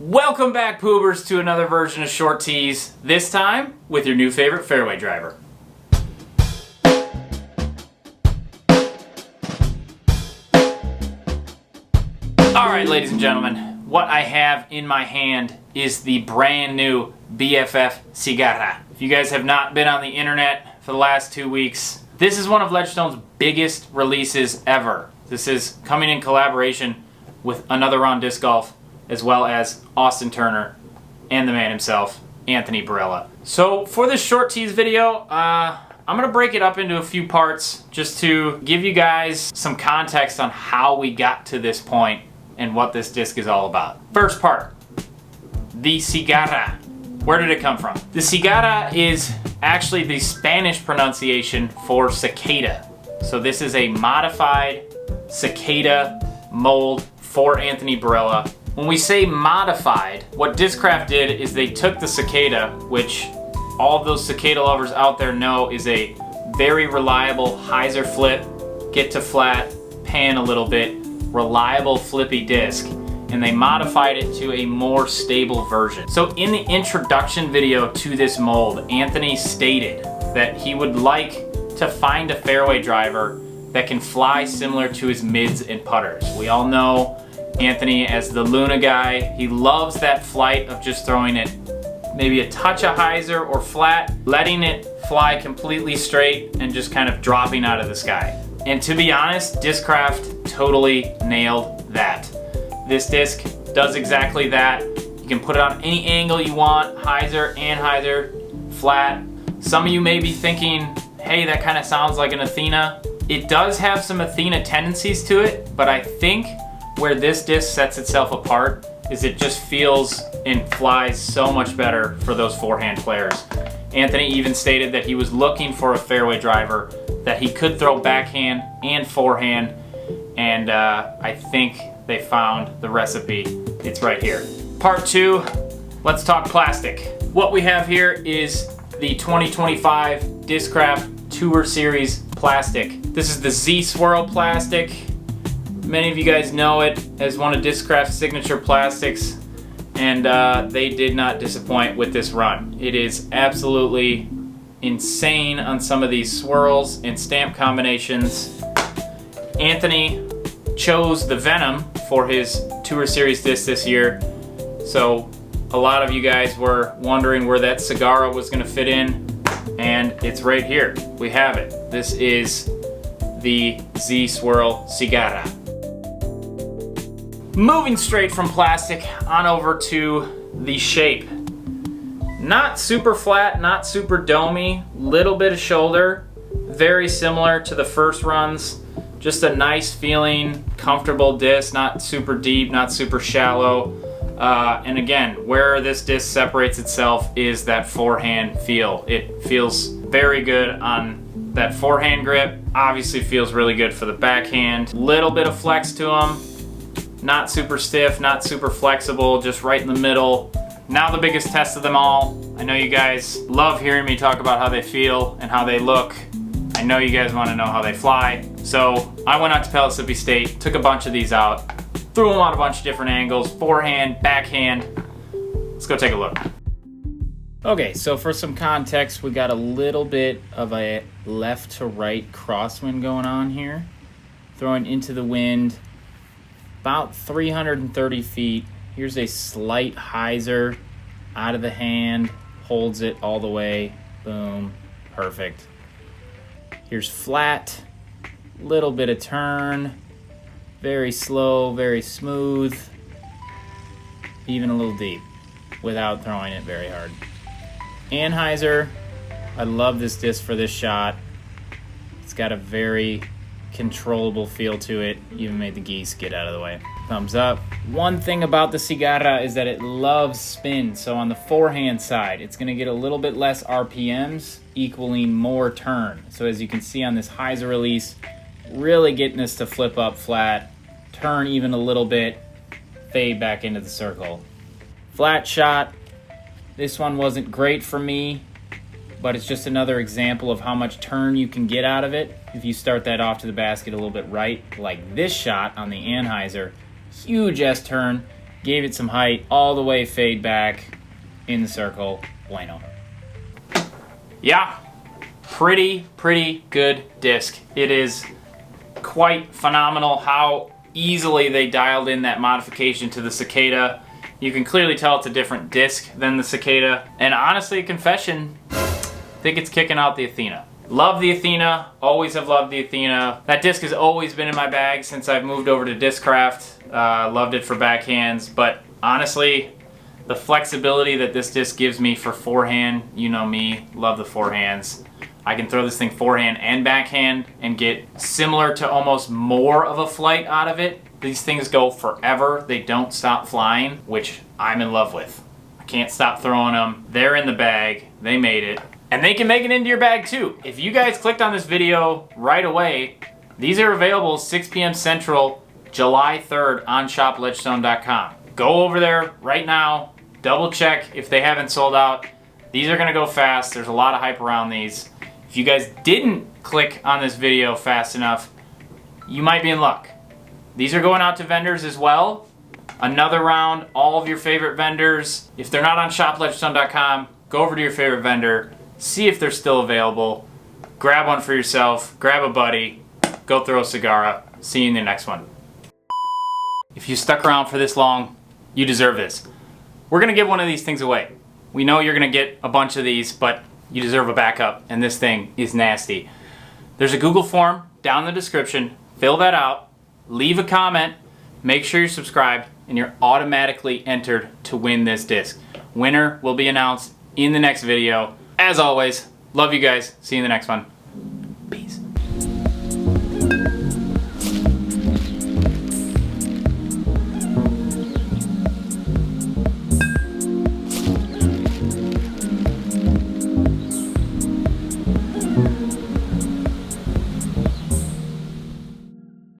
Welcome back, Poobers, to another version of Short Tees, this time with your new favorite fairway driver. Alright, ladies and gentlemen, what I have in my hand is the brand new BFF Cigarra. If you guys have not been on the internet for the last 2 weeks, this is one of Ledgestone's biggest releases ever. This is coming in collaboration with Another Round Disc Golf, as well as Austin Turner and the man himself, Anthony Barela. So for this Short Tees video, I'm gonna break it up into a few parts just to give you guys some context on how we got to this point and what this disc is all about. First part, the Cigarra. Where did it come from? The Cigarra is actually the Spanish pronunciation for cicada. So this is a modified cicada mold for Anthony Barela. When we say modified, what Discraft did is they took the cicada, which all of those cicada lovers out there know is a very reliable hyzer flip, get to flat, pan a little bit, reliable flippy disc, and they modified it to a more stable version. So in the introduction video to this mold, Anthony stated that he would like to find a fairway driver that can fly similar to his mids and putters. We all know Anthony as the Luna guy. He loves that flight of just throwing it maybe a touch of hyzer or flat, letting it fly completely straight and just kind of dropping out of the sky. And to be honest, Discraft totally nailed that. This disc does exactly that. You can put it on any angle you want, hyzer and hyzer, flat. Some of you may be thinking, hey, that kind of sounds like an Athena. It does have some Athena tendencies to it, but I think where this disc sets itself apart is it just feels and flies so much better for those forehand players. Anthony even stated that he was looking for a fairway driver that he could throw backhand and forehand, and I think they found the recipe. It's right here. Part 2, let's talk plastic. What we have here is the 2025 Discraft Tour Series plastic. This is the Swirl plastic. Many of you guys know it as one of Discraft's signature plastics, and they did not disappoint with this run. It is absolutely insane on some of these swirls and stamp combinations. Anthony chose the Venom for his Tour Series disc this year, so a lot of you guys were wondering where that Cigarra was going to fit in, and it's right here. We have it. This is the Swirl Cigarra. Moving straight from plastic on over to the shape. Not super flat, not super domey, little bit of shoulder, very similar to the first runs. Just a nice feeling, comfortable disc, not super deep, not super shallow. And again, where this disc separates itself is that forehand feel. It feels very good on that forehand grip, obviously feels really good for the backhand. Little bit of flex to them. Not super stiff, not super flexible, just right in the middle. Now the biggest test of them all. I know you guys love hearing me talk about how they feel and how they look. I know you guys want to know how they fly. So I went out to Pellissippi State, took a bunch of these out, threw them on a bunch of different angles, forehand, backhand. Let's go take a look. Okay, so for some context, we got a little bit of a left to right crosswind going on here. Throwing into the wind. About 330 feet. Here's a slight hyzer out of the hand, holds it all the way, boom, perfect. Here's flat, little bit of turn, very slow, very smooth, even a little deep without throwing it very hard. Anhyzer, I love this disc for this shot. It's got a very controllable feel to it. Even made the geese get out of the way. Thumbs up. One thing about the Cigarra is that it loves spin. So on the forehand side, it's going to get a little bit less RPMs, equaling more turn. So as you can see on this hyzer release, really getting this to flip up flat, turn even a little bit, fade back into the circle. Flat shot. This one wasn't great for me, but it's just another example of how much turn you can get out of it if you start that off to the basket a little bit right, like this shot on the Anhyzer. Huge S-turn, gave it some height, all the way fade back in the circle, bueno. Yeah, pretty good disc. It is quite phenomenal how easily they dialed in that modification to the Cicada. You can clearly tell it's a different disc than the Cicada. And honestly, confession, I think it's kicking out the Athena. Love the Athena, always have loved the Athena. That disc has always been in my bag since I've moved over to Discraft. Loved it for backhands, but honestly, the flexibility that this disc gives me for forehand, you know me, love the forehands. I can throw this thing forehand and backhand and get similar to almost more of a flight out of it. These things go forever. They don't stop flying, which I'm in love with. I can't stop throwing them. They're in the bag. They made it. And they can make it into your bag too. If you guys clicked on this video right away, these are available 6 p.m. Central, July 3rd on shopledgestone.com. Go over there right now. Double check if they haven't sold out. These are gonna go fast. There's a lot of hype around these. If you guys didn't click on this video fast enough, you might be in luck. These are going out to vendors as well. Another round, all of your favorite vendors. If they're not on shopledgestone.com, go over to your favorite vendor, see if they're still available. Grab one for yourself, grab a buddy, go throw a Cigarra. See you in the next one. If you stuck around for this long, you deserve this. We're gonna give one of these things away. We know you're gonna get a bunch of these, but you deserve a backup, and this thing is nasty. There's a Google form down in the description. Fill that out, leave a comment, make sure you're subscribed, and you're automatically entered to win this disc. Winner will be announced in the next video. As always, love you guys. See you in the next one.